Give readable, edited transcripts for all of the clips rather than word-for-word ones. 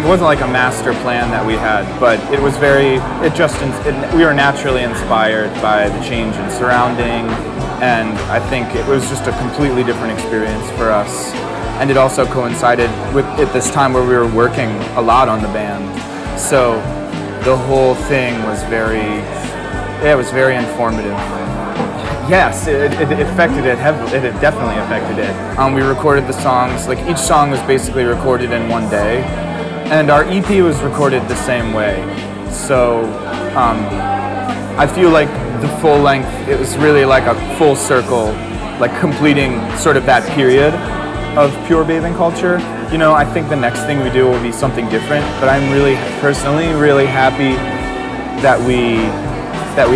wasn't like a master plan that we had, but it was very, we were naturally inspired by the change in surrounding, and I think it was just a completely different experience for us. And it also coincided with at this time where we were working a lot on the band. So the whole thing was it was very informative. Yes, it affected it heavily. It definitely affected it. We recorded the songs, like each song was basically recorded in one day. And our EP was recorded the same way. So I feel like the full length, it was really like a full circle, like completing sort of that period of pure bathing culture. You know, I think the next thing we do will be something different, but I'm really, personally, really happy that we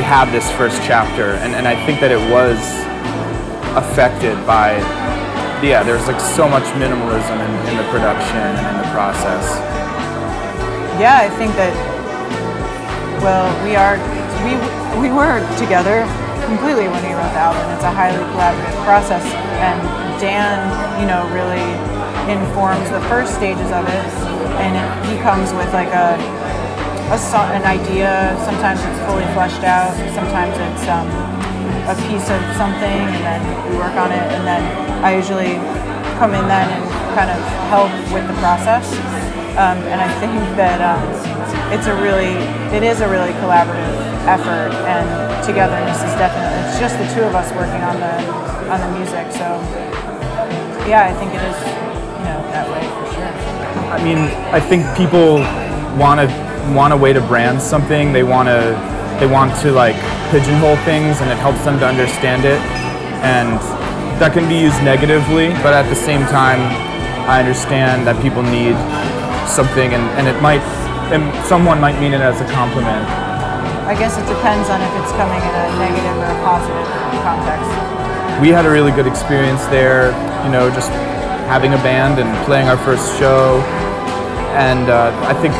have this first chapter, and I think that it was affected by, there's like so much minimalism in the production and in the process. Yeah, I think that, well, we were together completely when we wrote the album. It's a highly collaborative process, and Dan, you know, really informs the first stages of it, and he comes with like an idea. Sometimes it's fully fleshed out, sometimes it's a piece of something, and then we work on it, and then I usually come in then and kind of help with the process. And I think that it is a really collaborative effort, and togetherness is definitely, it's just the two of us working on the music, so yeah, I think it is, you know, that way for sure. I mean, I think people want a way to brand something. They want to like pigeonhole things, and it helps them to understand it, and that can be used negatively, but at the same time I understand that people need something, and someone might mean it as a compliment. I guess it depends on if it's coming in a negative or a positive context. We had a really good experience there, you know, just having a band and playing our first show, and I think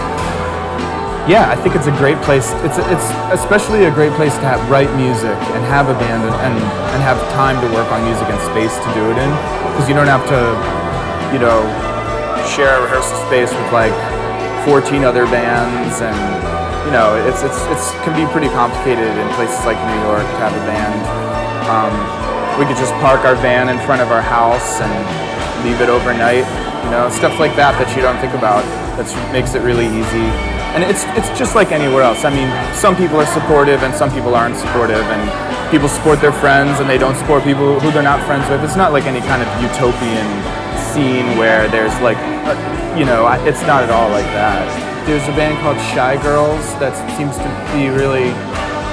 it's a great place. It's especially a great place to write music and have a band and have time to work on music and space to do it in, because you don't have to, you know, share a rehearsal space with like 14 other bands, and you know, it can be pretty complicated in places like New York to have a band. We could just park our van in front of our house and leave it overnight, you know, stuff like that you don't think about. That makes it really easy. And it's just like anywhere else. I mean, some people are supportive and some people aren't supportive, and people support their friends and they don't support people who they're not friends with. It's not like any kind of utopian scene where there's like, you know, it's not at all like that. There's a band called Shy Girls that seems to be really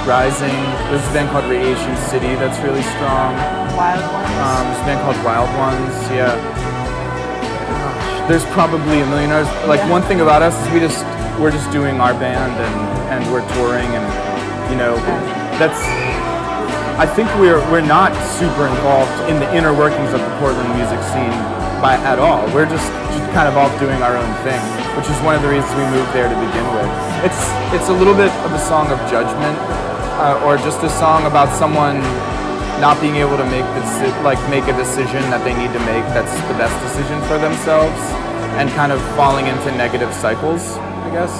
rising. There's a band called Radiation City that's really strong. Wild Ones? There's a band called Wild Ones, yeah. There's probably a million others. Like, one thing about us is we're just doing our band, and we're touring, and you know, I think we're not super involved in the inner workings of the Portland music scene at all. We're just kind of off doing our own thing, which is one of the reasons we moved there to begin with. It's a little bit of a song of judgment, or just a song about someone not being able to make a decision that they need to make that's the best decision for themselves, and kind of falling into negative cycles, I guess,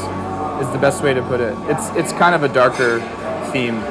is the best way to put it. It's kind of a darker theme.